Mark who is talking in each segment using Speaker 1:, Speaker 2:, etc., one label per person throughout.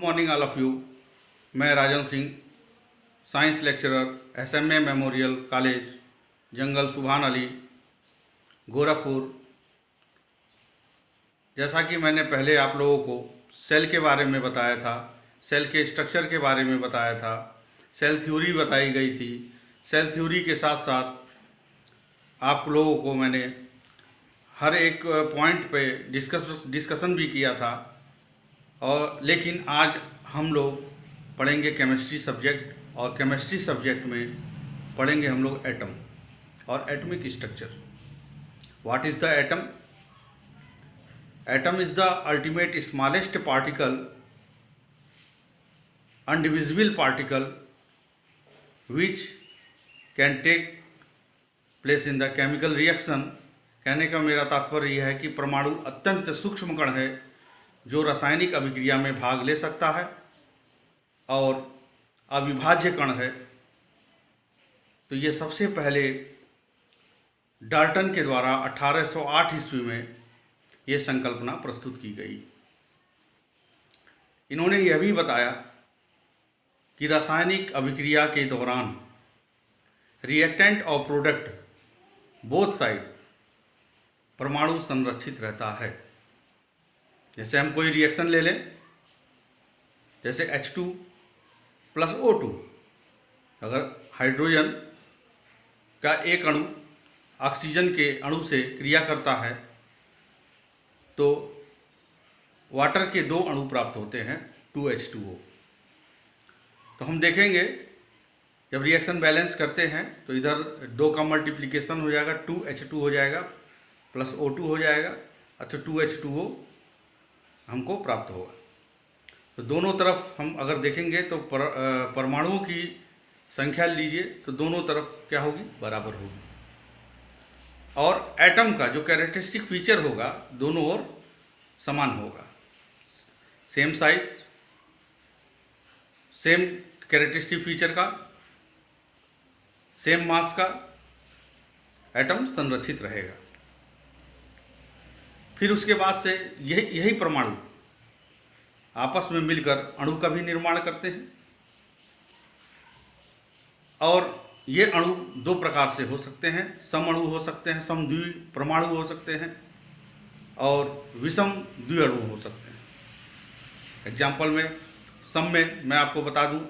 Speaker 1: Morning all of you. मैं Rajan Singh, science lecturer, SMA memorial college, Jangal Subhan Ali, Gorakhpur. जैसा कि मैंने पहले आप लोगों को सेल के बारे में बताया था, सेल के स्ट्रक्चर के बारे में बताया था, सेल थ्योरी बताई गई थी। सेल थ्योरी के साथ साथ आप लोगों को मैंने हर एक पॉइंट पे डिस्कशन भी किया था। और लेकिन आज हम लोग पढ़ेंगे केमिस्ट्री सब्जेक्ट, और केमिस्ट्री सब्जेक्ट में पढ़ेंगे हम लोग एटम और atomic structure. What is the atom? Atom is the ultimate smallest particle, undivisible particle which can take place in the chemical reaction। कहने का मेरा तात्पर्य यह है कि परमाणु अत्यंत सूक्ष्म कण है जो रासायनिक अभिक्रिया में भाग ले सकता है और अविभाज्य कण है। तो ये सबसे पहले डाल्टन के द्वारा 1808 ईस्वी में ये संकल्पना प्रस्तुत की गई। इन्होंने यह भी बताया कि रासायनिक अभिक्रिया के दौरान रिएक्टेंट और प्रोडक्ट बोथ साइड परमाणु संरक्षित रहता है। जैसे हम कोई रिएक्शन ले लें, जैसे H2 + O2, अगर हाइड्रोजन का एक अणु ऑक्सीजन के अणु से क्रिया करता है तो वाटर के 2 अणु प्राप्त होते हैं, 2H2O। तो हम देखेंगे जब रिएक्शन बैलेंस करते हैं तो इधर 2 का मल्टीप्लिकेशन हो जाएगा, 2H2 हो जाएगा प्लस O2 हो जाएगा, अच्छा 2H2O हमको प्राप्त होगा। तो दोनों तरफ हम अगर देखेंगे तो परमाणुओं की संख्या लीजिए तो दोनों तरफ क्या होगी? बराबर होगी। और एटम का जो कैरेक्टरिस्टिक फीचर होगा दोनों ओर समान होगा, same size, same characteristic feature का, सेम मास का एटम संरक्षित रहेगा। फिर उसके बाद से यही परमाणु आपस में मिलकर अणु का भी निर्माण करते हैं। और ये अणु 2 प्रकार से हो सकते हैं, सम अणु हो सकते हैं, समद्वि परमाणु हो सकते हैं, और विषम द्विअणु हो सकते हैं। एग्जाम्पल में सम में मैं आपको बता दूं,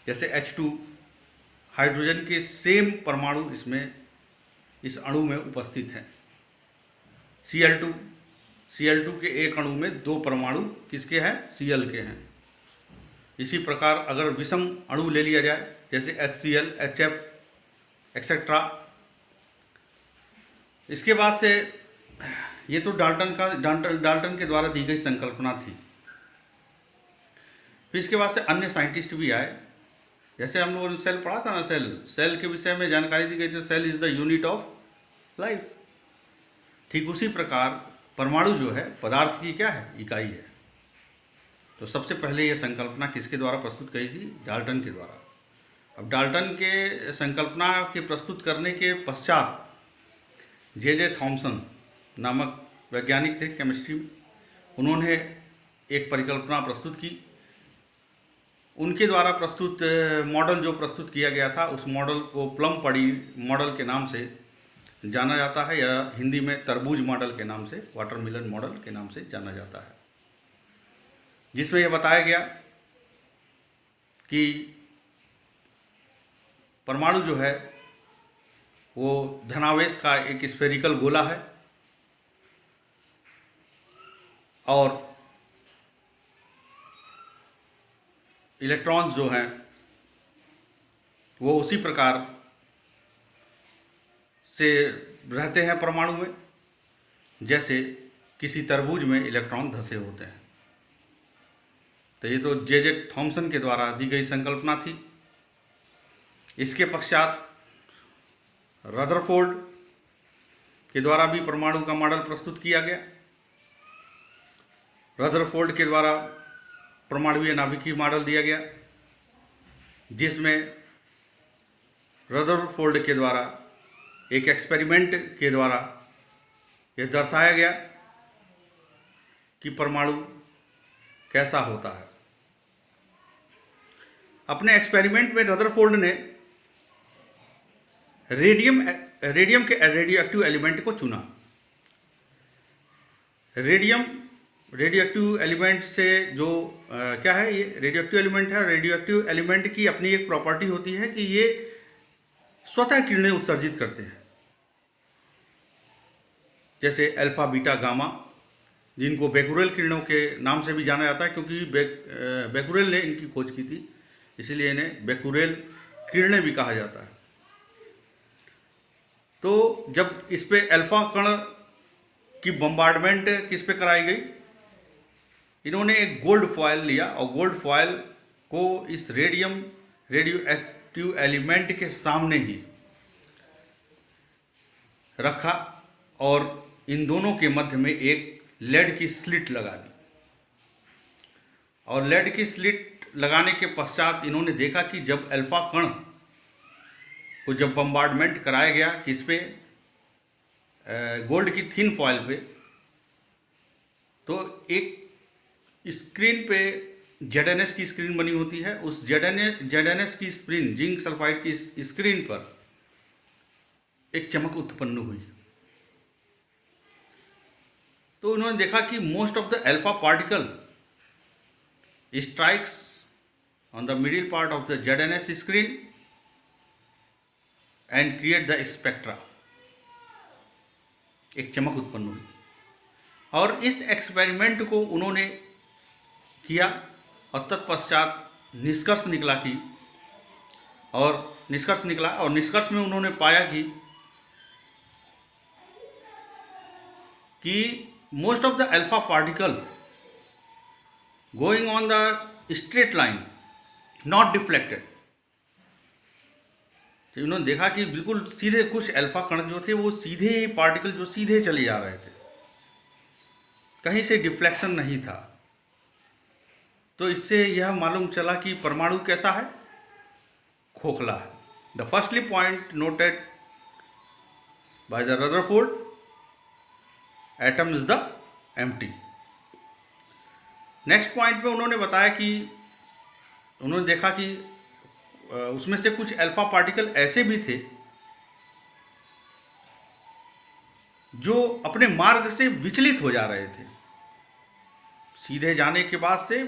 Speaker 1: जैसे H2 हाइड्रोजन के सेम परमाणु इस अणु में उपस्थित हैं। Cl2 के एक अणु में 2 परमाणु किसके हैं? Cl के हैं। इसी प्रकार अगर विषम अणु ले लिया जाए, जैसे HCl, HF एक्सेट्रा। इसके बाद से ये तो डाल्टन के द्वारा दी गई संकल्पना थी। फिर इसके बाद से अन्य साइंटिस्ट भी आए। जैसे हम लोगों ने सेल पढ़ा था ना, सेल के विषय में जानकारी दी गई थी, cell is the unit of life. ठीक उसी प्रकार परमाणु जो है पदार्थ की क्या है? इकाई है। तो सबसे पहले यह संकल्पना किसके द्वारा प्रस्तुत की थी? डाल्टन के द्वारा। अब डाल्टन के संकल्पना के प्रस्तुत करने के पश्चात जे थॉमसन नामक वैज्ञानिक थे केमिस्ट्री में, उन्होंने एक परिकल्पना प्रस्तुत की। उनके द्वारा प्रस्तुत मॉडल जो प्रस्तुत किया गया था, उस मॉडल को प्लम पड़ी मॉडल के नाम से जाना जाता है, या हिंदी में तरबूज मॉडल के नाम से, वाटरमेलन मॉडल के नाम से जाना जाता है। जिसमें यह बताया गया कि परमाणु जो है वो धनावेश का एक स्फेरिकल गोला है, और इलेक्ट्रॉन्स जो हैं वो उसी प्रकार से रहते हैं परमाणु में जैसे किसी तरबूज में इलेक्ट्रॉन धंसे होते हैं। तो ये तो जे थॉमसन के द्वारा दी गई संकल्पना थी। इसके पश्चात रदरफोर्ड के द्वारा भी परमाणु का मॉडल प्रस्तुत किया गया। रदरफोर्ड के द्वारा परमाणुीय नाभिकीय मॉडल दिया गया, जिसमें रदरफोर्ड के द्वारा एक एक्सपेरिमेंट के द्वारा यह दर्शाया गया कि परमाणु कैसा होता है। अपने एक्सपेरिमेंट में रदरफोर्ड ने रेडियम के रेडियो एक्टिव एलिमेंट को चुना। रेडियो एक्टिव एलिमेंट से जो क्या है, ये रेडियो एक्टिव एलिमेंट है। रेडियो एक्टिव एलिमेंट की अपनी एक प्रॉपर्टी होती है कि ये स्वतः किरणें उत्सर्जित करते हैं, जैसे अल्फा, बीटा, गामा, जिनको बेकुरेल किरणों के नाम से भी जाना जाता है, क्योंकि बेकुरेल ने इनकी खोज की थी, इसीलिए इन्हें बेकुरेल किरणें भी कहा जाता है। तो जब इस पे अल्फा कण की बम्बार्डमेंट किस पे कराई गई, इन्होंने एक गोल्ड फॉयल लिया और गोल्ड फॉयल को इस रेडियो एक्टिव एलिमेंट के सामने ही रखा और इन दोनों के मध्य में एक लेड की स्लिट लगा दी। और लेड की स्लिट लगाने के पश्चात इन्होंने देखा कि जब अल्फा कण को जब बम्बार्डमेंट कराया गया किस पे, गोल्ड की थिन फॉयल पे, तो एक स्क्रीन पे ZNS की स्क्रीन बनी होती है। उस ZNS की स्क्रीन, जिंक सल्फाइड की स्क्रीन पर एक चमक उत्पन्न हुई। तो उन्होंने देखा कि most of the alpha particle strikes on the middle part of the ZNS screen and create the spectra. एक चमक उत्पन्न हुई और इस एक्सपेरिमेंट को उन्होंने किया और तत्पश्चात निष्कर्ष निकला और निष्कर्ष में उन्होंने पाया कि most of the alpha particle going on the straight line, not deflected. तो उन्होंने देखा कि बिल्कुल सीधे कुछ अल्फा कण जो थे वो सीधे पार्टिकल जो सीधे चले जा रहे थे, कहीं से डिफ्लेक्शन नहीं था। तो इससे यह मालूम चला कि परमाणु कैसा है, खोखला है। The firstly point noted by the Rutherford, atom is the empty. Next point पे उन्होंने बताया कि उन्होंने देखा कि उसमें से कुछ अल्फा पार्टिकल ऐसे भी थे जो अपने मार्ग से विचलित हो जा रहे थे। सीधे जाने के बाद से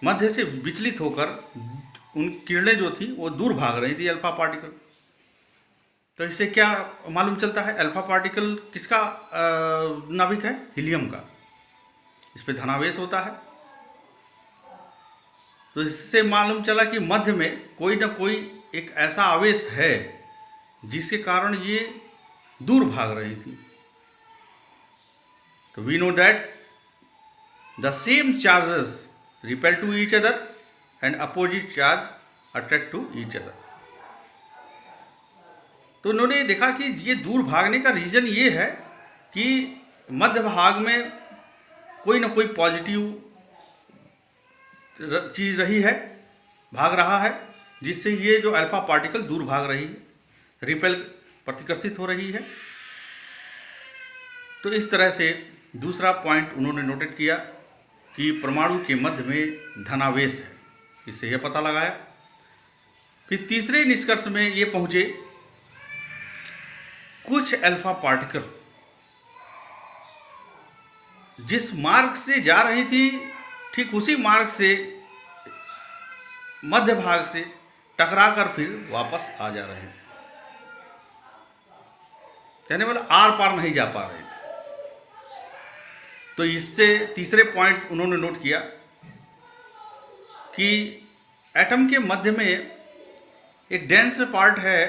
Speaker 1: मध्य से विचलित होकर उन किरणें जो थी वो दूर भाग रही थी, अल्फा पार्टिकल। तो इससे क्या मालूम चलता है, अल्फा पार्टिकल किसका नाभिक है, हीलियम का। इस पे धनावेश होता है। तो इससे मालूम चला कि मध्य में कोई ना कोई एक ऐसा आवेश है जिसके कारण ये दूर भाग रही थी। तो we know that the same charges repel to each other and opposite charge attract to each other. तो उन्होंने देखा कि ये दूर भागने का रीजन ये है कि मध्य भाग में कोई ना कोई पॉजिटिव चीज रही है, भाग रहा है, जिससे ये जो अल्फा पार्टिकल दूर भाग रही है, रिपेल, प्रतिकर्षित हो रही है। तो इस तरह से दूसरा पॉइंट उन्होंने नोटेड किया कि परमाणु के मध्य में धनावेश है, इससे यह पता लगाया। फिर तीसरे निष्कर्ष में ये पहुंचे, कुछ अल्फा पार्टिकल जिस मार्ग से जा रही थी ठीक उसी मार्ग से मध्य भाग से टकरा कर फिर वापस आ जा रहे थे, कहने वाला आर पार नहीं जा पा रहे थे। तो इससे तीसरे पॉइंट उन्होंने नोट किया कि एटम के मध्य में एक डेंस पार्ट है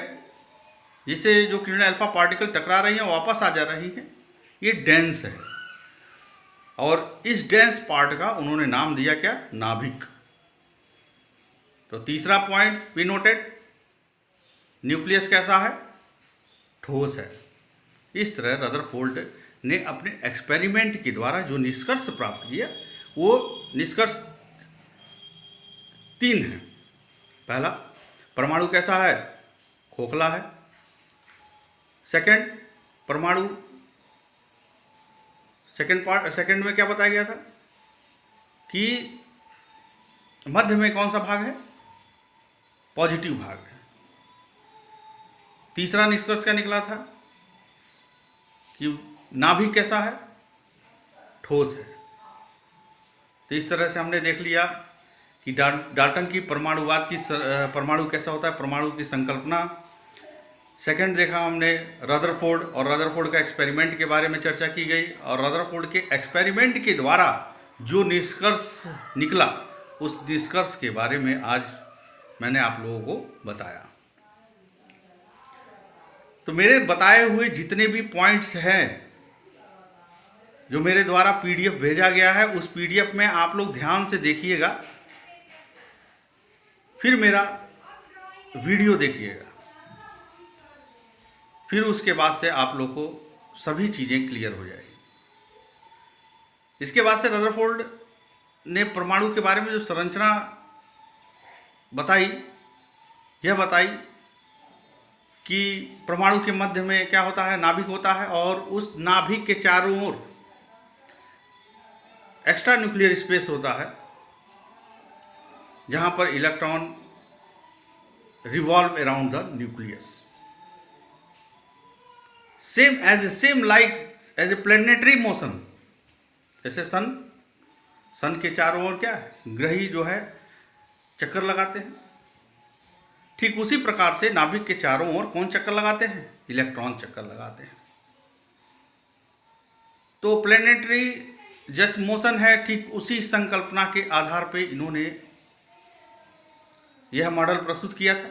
Speaker 1: जिसे जो किरणें अल्फा पार्टिकल टकरा रही हैं वापस आ जा रही हैं, ये डेंस है। और इस डेंस पार्ट का उन्होंने नाम दिया क्या, नाभिक। तो तीसरा पॉइंट भी नोटेड, न्यूक्लियस कैसा है, ठोस है। इस तरह रदरफोर्ड ने अपने एक्सपेरिमेंट के द्वारा जो निष्कर्ष प्राप्त किया वो निष्कर्ष 3 है। पहला, परमाणु कैसा है, खोखला है। सेकंड, परमाणु सेकंड में क्या बताया गया था कि मध्य में कौन सा भाग है? पॉजिटिव भाग है। तीसरा निष्कर्ष क्या निकला था कि नाभिक कैसा है? ठोस है। तो इस तरह से हमने देख लिया कि डाल्टन की परमाणुवाद की परमाणु कैसा होता है, परमाणु की संकल्पना। सेकंड देखा हमने रदरफोर्ड, और रदरफोर्ड का एक्सपेरिमेंट के बारे में चर्चा की गई, और रदरफोर्ड के एक्सपेरिमेंट के द्वारा जो निष्कर्ष निकला उस निष्कर्ष के बारे में आज मैंने आप लोगों को बताया। तो मेरे बताए हुए जितने भी पॉइंट्स हैं जो मेरे द्वारा पीडीएफ भेजा गया है, उस पीडीएफ में आप लोग ध्यान से देखिएगा, फिर मेरा वीडियो देखिएगा, फिर उसके बाद से आप लोग को सभी चीज़ें क्लियर हो जाएगी। इसके बाद से रदरफोर्ड ने परमाणु के बारे में जो संरचना बताई, यह बताई कि परमाणु के मध्य में क्या होता है? नाभिक होता है, और उस नाभिक के चारों ओर एक्स्ट्रा न्यूक्लियर स्पेस होता है जहां पर electron revolve around the nucleus, same like as a planetary motion. जैसे सन के चारों ओर क्या है? ग्रही जो है चक्कर लगाते हैं। ठीक उसी प्रकार से नाभिक के चारों ओर कौन चक्कर लगाते हैं? इलेक्ट्रॉन चक्कर लगाते हैं। तो प्लेनेटरी जस्ट मोशन है। ठीक उसी संकल्पना के आधार पे इन्होंने यह मॉडल प्रस्तुत किया था,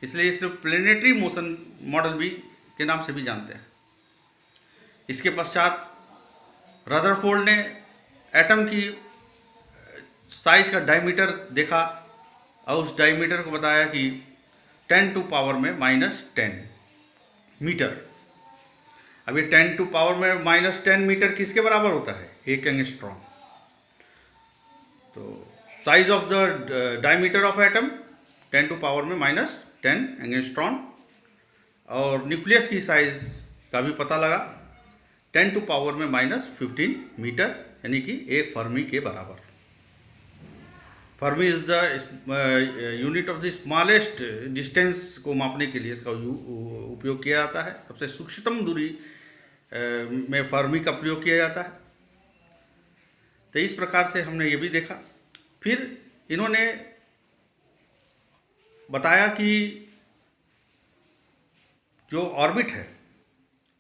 Speaker 1: इसलिए इसे प्लेनेटरी मोशन मॉडल भी के नाम से भी जानते हैं। इसके पश्चात रदरफोर्ड ने एटम की साइज का डायमीटर देखा, और उस डायमीटर को बताया कि 10 टू पावर में -10 मीटर। अब ये 10 टू पावर में -10 मीटर किसके बराबर होता है? 1 एंगस्ट्रॉम। तो size of the diameter of atom 10 to power में -10 एंगस्ट्रॉम, और न्यूक्लियस की साइज का भी पता लगा 10 टू पावर में -15 मीटर, यानी कि 1 फर्मी के बराबर। Fermi is the unit of the smallest distance को मापने के लिए इसका उपयोग किया जाता है। सबसे सूक्ष्मतम दूरी में फर्मी का प्रयोग किया जाता है। तो इस प्रकार से हमने ये भी देखा। फिर इन्होंने बताया कि जो ऑर्बिट है,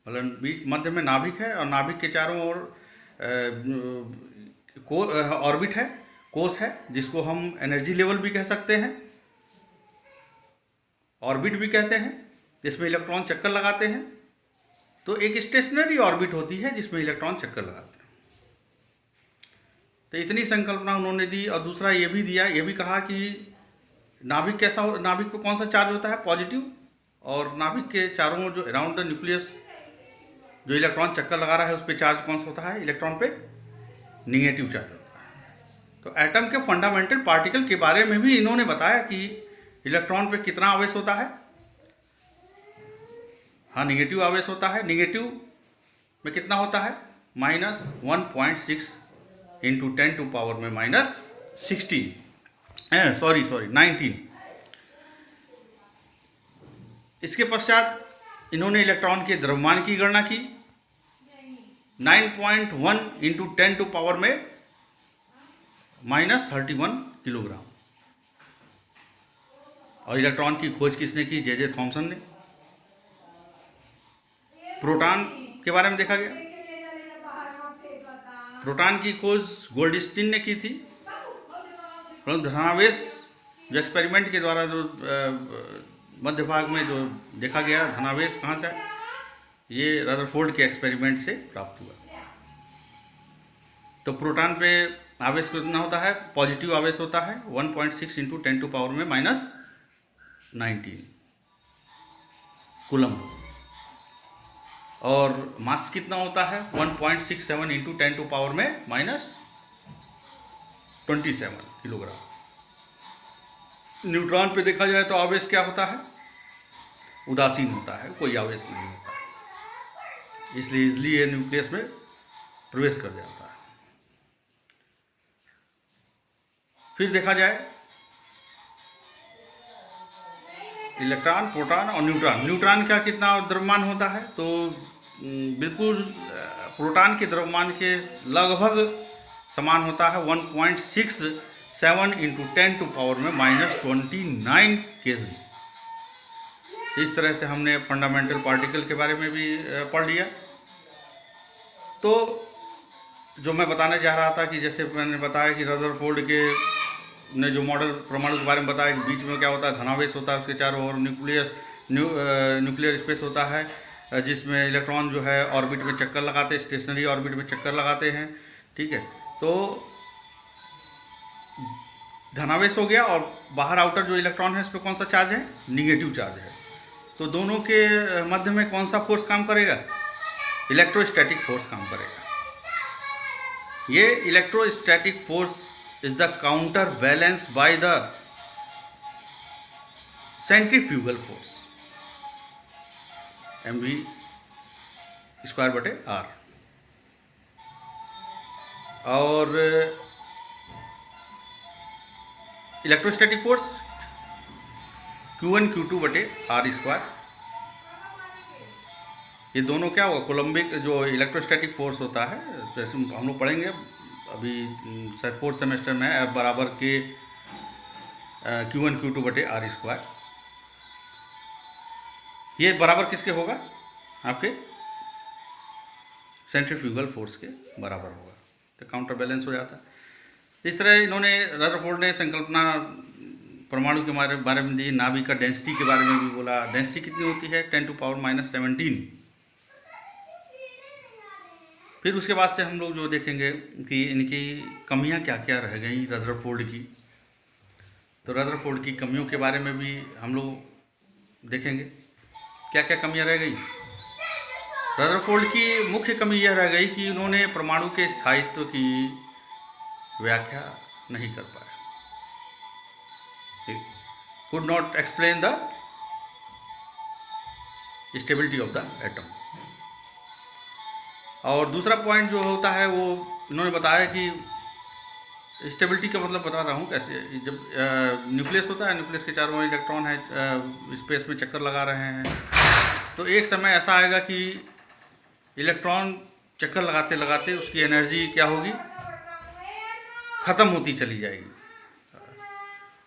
Speaker 1: मतलब बीच मध्य में नाभिक है, और नाभिक के चारों ओर ऑर्बिट है, कोष है, जिसको हम एनर्जी लेवल भी कह सकते हैं, ऑर्बिट भी कहते हैं, जिसमें इलेक्ट्रॉन चक्कर लगाते हैं। तो एक स्टेशनरी ऑर्बिट होती है जिसमें इलेक्ट्रॉन चक्कर लगाते हैं। तो इतनी संकल्पना उन्होंने दी। और दूसरा ये भी दिया, ये भी कहा कि नाभिक कैसा हो, नाभिक पे कौन सा चार्ज होता है? पॉजिटिव। और नाभिक के चारों ओर जो अराउंड द न्यूक्लियस जो इलेक्ट्रॉन चक्कर लगा रहा है, उस पर चार्ज कौन सा होता है? इलेक्ट्रॉन पे निगेटिव चार्ज होता है। तो एटम के फंडामेंटल पार्टिकल के बारे में भी इन्होंने बताया कि इलेक्ट्रॉन पे कितना आवेश होता है? हाँ, निगेटिव आवेश होता है। निगेटिव में कितना होता है? -1.6 इंटू 10 टू पावर में -19। इसके पश्चात इन्होंने इलेक्ट्रॉन के द्रव्यमान की गणना की। 9.1 इंटू 10 टू पावर में -31 किलोग्राम। और इलेक्ट्रॉन की खोज किसने की? जे थॉमसन ने। प्रोटॉन के बारे में देखा गया। प्रोटॉन की खोज गोल्डस्टीन ने की थी। परंतु धनावेश जो एक्सपेरिमेंट के द्वारा जो मध्य भाग में जो देखा गया धनावेश कहाँ से, ये रदरफोर्ड के एक्सपेरिमेंट से प्राप्त हुआ। तो प्रोटॉन पे आवेश कितना होता है? पॉजिटिव आवेश होता है 1.6 इंटू 10 टू पावर में -19 कूलम्ब। और मास कितना होता है? 1.67 इंटू 10 टू पावर में -27 किलोग्राम। न्यूट्रॉन पे देखा जाए तो आवेश क्या होता है? उदासीन होता है, कोई आवेश नहीं होता है, इसलिए इजली ये न्यूक्लियस में प्रवेश कर जाता है। फिर देखा जाए इलेक्ट्रॉन, प्रोटॉन और न्यूट्रॉन। न्यूट्रॉन का कितना द्रव्यमान होता है, तो बिल्कुल प्रोटॉन के द्रव्यमान के लगभग समान होता है, 1.67 इंटू 10⁻⁻29 kg। इस तरह से हमने फंडामेंटल पार्टिकल के बारे में भी पढ़ लिया। तो जो मैं बताने जा रहा था कि जैसे मैंने बताया कि रदरफोर्ड के ने जो मॉडल परमाणु के बारे में बताया कि बीच में क्या होता है, धनावेश होता है, उसके चारों ओर न्यूक्लियर स्पेस होता है, जिसमें इलेक्ट्रॉन जो है ऑर्बिट में चक्कर लगाते हैं, स्टेशनरी ऑर्बिट में चक्कर लगाते हैं। ठीक है, तो धनावेश हो गया, और बाहर आउटर जो इलेक्ट्रॉन है उस पर कौन सा चार्ज है, निगेटिव चार्ज है। तो दोनों के मध्य में कौन सा फोर्स काम करेगा, इलेक्ट्रोस्टैटिक फोर्स काम करेगा। ये electrostatic force is the counter balance by the centrifugal force, mv²/r। और इलेक्ट्रोस्टैटिक फोर्स Q1Q2/r²। ये दोनों क्या होगा, कोलम्बिक जो इलेक्ट्रोस्टैटिक फोर्स होता है, जैसे हम लोग पढ़ेंगे अभी शायद 4th सेमेस्टर में, F बराबर के Q1Q2/r²। ये बराबर किसके होगा, आपके सेंट्रीफ्यूगल फोर्स के बराबर होगा, तो काउंटर बैलेंस हो जाता है। इस तरह इन्होंने, रदरफोर्ड ने संकल्पना परमाणु के बारे में दी, नाभिक का डेंसिटी के बारे में भी बोला। डेंसिटी कितनी होती है, 10⁻⁻17। फिर उसके बाद से हम लोग जो देखेंगे कि इनकी कमियां क्या क्या रह गई रदरफोर्ड की, तो रदरफोर्ड की कमियों के बारे में भी हम लोग देखेंगे क्या क्या कमियां रह गई। रदरफोर्ड की मुख्य कमी यह रह गई कि उन्होंने परमाणु के स्थायित्व की व्याख्या नहीं कर पाए, could not explain the stability of the atom। और दूसरा पॉइंट जो होता है वो इन्होंने बताया कि स्टेबिलिटी का मतलब बता रहा हूँ कैसे, जब न्यूक्लियस होता है, न्यूक्लियस के चारों ओर इलेक्ट्रॉन है, स्पेस में चक्कर लगा रहे हैं, तो एक समय ऐसा आएगा कि इलेक्ट्रॉन चक्कर लगाते लगाते उसकी एनर्जी क्या होगी, ख़त्म होती चली जाएगी।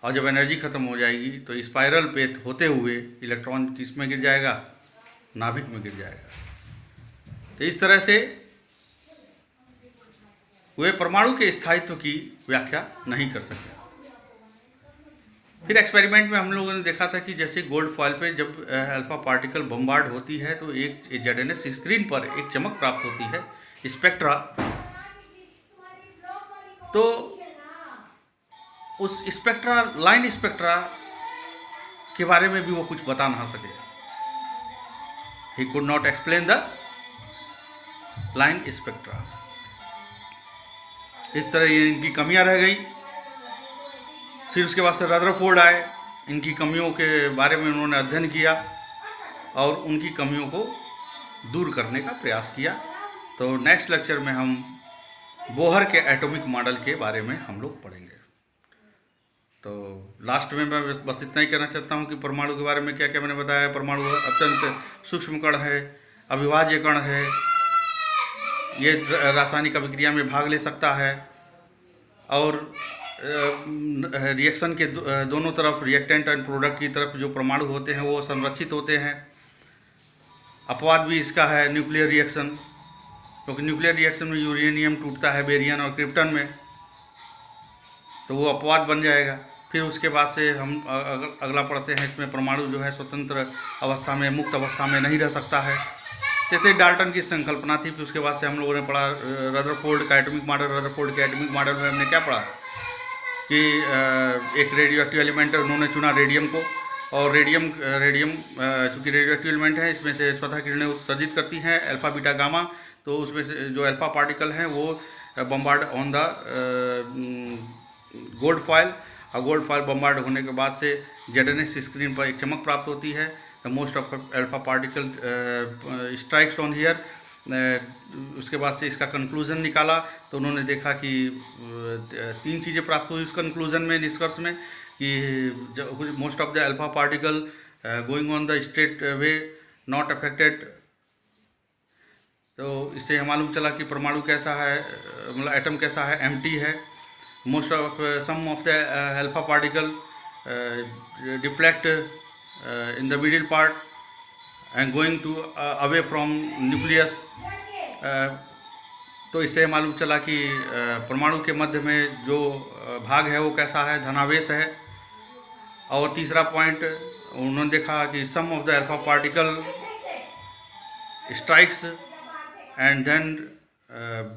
Speaker 1: और जब एनर्जी ख़त्म हो जाएगी तो स्पाइरल पे होते हुए इलेक्ट्रॉन किस में गिर जाएगा, नाभिक में गिर जाएगा। तो इस तरह से वे परमाणु के स्थायित्व की व्याख्या नहीं कर सके। फिर एक्सपेरिमेंट में हम लोगों ने देखा था कि जैसे गोल्ड फॉयल पे जब अल्फा पार्टिकल बम्बार्ड होती है तो एक ZNS स्क्रीन पर एक चमक प्राप्त होती है, स्पेक्ट्रा। तो उस स्पेक्ट्रा, लाइन स्पेक्ट्रा के बारे में भी वो कुछ बता ना सके। He could not explain the line spectra. इस तरह ये इनकी कमियां रह गई। फिर उसके बाद से रदरफोर्ड आए, इनकी कमियों के बारे में उन्होंने अध्ययन किया और उनकी कमियों को दूर करने का प्रयास किया। तो नेक्स्ट लेक्चर में हम बोहर के एटॉमिक मॉडल के बारे में हम लोग पढ़ेंगे। तो लास्ट में मैं बस इतना ही कहना चाहता हूँ कि परमाणु के बारे में क्या क्या मैंने बताया। परमाणु अत्यंत सूक्ष्म कण है, अविभाज्य कण है, ये रासायनिक अभिक्रिया में भाग ले सकता है और रिएक्शन के दोनों तरफ, रिएक्टेंट एंड प्रोडक्ट की तरफ जो परमाणु होते हैं वो संरक्षित होते हैं। अपवाद भी इसका है न्यूक्लियर रिएक्शन, क्योंकि न्यूक्लियर रिएक्शन में यूरेनियम टूटता है बेरियम और क्रिप्टन में, तो वो अपवाद बन जाएगा। फिर उसके बाद से हम अगला पढ़ते हैं, इसमें परमाणु जो है स्वतंत्र अवस्था में, मुक्त अवस्था में नहीं रह सकता है। जैसे डाल्टन की संकल्पना थी। फिर उसके बाद से हम लोगों ने पढ़ा रदरफोर्ड का एटॉमिक मॉडल। रदरफोर्ड के एटॉमिक मॉडल में हमने क्या पढ़ा कि एक रेडियो एक्टिव एलिमेंट उन्होंने चुना रेडियम को, और रेडियम चूँकि रेडियो एक्टिव एलिमेंट है, इसमें से स्वतः किरणें उत्सर्जित करती हैं अल्फा बीटा गामा। तो उसमें से जो अल्फा पार्टिकल हैं वो bombard on the gold foil, और गोल्ड फॉयल बम्बार्ड होने के बाद से ZNS स्क्रीन पर एक चमक प्राप्त होती है। The most of alpha particle strikes on here उसके बाद से इसका कंक्लूज़न निकाला तो उन्होंने देखा कि 3 चीज़ें प्राप्त हुई उस कंक्लूज़न में, निष्कर्ष में, कि most of the alpha particle going on the straight way not affected. तो इससे मालूम चला कि परमाणु कैसा है, मतलब एटम कैसा है, एम्प्टी है। Most of some of the alpha particle deflect in the middle part and going to away from nucleus. तो इससे मालूम चला कि परमाणु के मध्य में जो भाग है वो कैसा है, धनावेश है। और तीसरा पॉइंट उन्होंने देखा कि some of the alpha particle strikes and then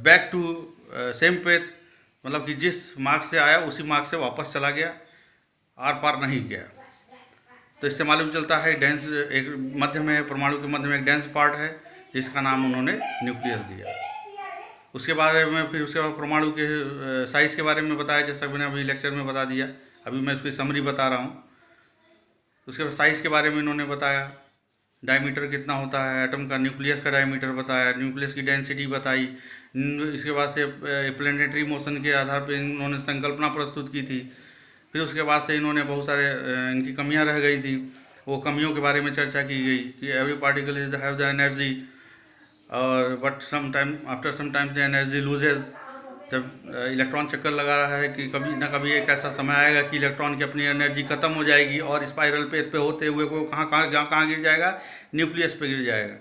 Speaker 1: back to same path, मतलब कि जिस मार्ग से आया उसी मार्ग से वापस चला गया, आर पार नहीं गया। तो इससे मालूम चलता है डेंस, एक मध्य में, परमाणु के मध्य में एक डेंस पार्ट है जिसका नाम उन्होंने न्यूक्लियस दिया। उसके बारे में फिर उसके बाद परमाणु के साइज़ के बारे में बताया, जैसा मैंने अभी लेक्चर में बता दिया, अभी मैं उसकी समरी बता रहा हूँ। उसके बाद साइज़ के बारे में इन्होंने बताया, डायमीटर कितना होता है एटम का, न्यूक्लियस का डायमीटर बताया, न्यूक्लियस की डेंसिटी बताई। इसके बाद से प्लेनेटरी मोशन के आधार पर इन्होंने संकल्पना प्रस्तुत की थी। फिर उसके बाद से इन्होंने बहुत सारे इनकी कमियां रह गई थी, वो कमियों के बारे में चर्चा की गई कि every particle is have the energy, और but some time after some time the energy loses. जब इलेक्ट्रॉन चक्कर लगा रहा है कि कभी ना कभी एक ऐसा समय आएगा कि इलेक्ट्रॉन की अपनी एनर्जी ख़त्म हो जाएगी और स्पाइरल पेथ पे होते हुए वो कहाँ गिर जाएगा, न्यूक्लियस पे गिर जाएगा।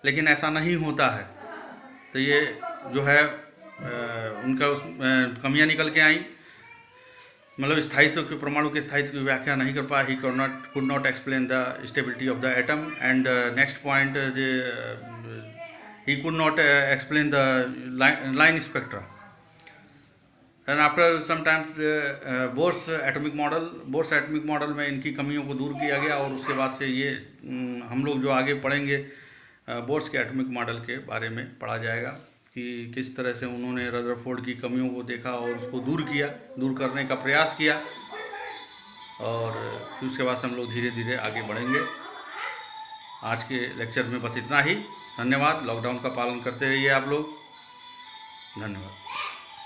Speaker 1: लेकिन ऐसा नहीं होता है। तो ये जो है उनका उस कमियाँ निकल के आई, मतलब स्थायित्व के, परमाणु के स्थायित्व की व्याख्या नहीं कर पाया। He could not explain the stability of the atom. And next point, he could not explain the line spectra. And after sometimes Bohr's atomic model में इनकी कमियों को दूर किया गया। और उसके बाद से ये हम लोग जो आगे पढ़ेंगे बोर्स के एटॉमिक मॉडल के बारे में पढ़ा जाएगा कि किस तरह से उन्होंने रदरफोर्ड की कमियों को देखा और उसको दूर करने का प्रयास किया। और फिर उसके बाद से हम लोग धीरे धीरे आगे बढ़ेंगे। आज के लेक्चर में बस इतना ही। धन्यवाद। लॉकडाउन का पालन करते रहिए आप लोग। धन्यवाद।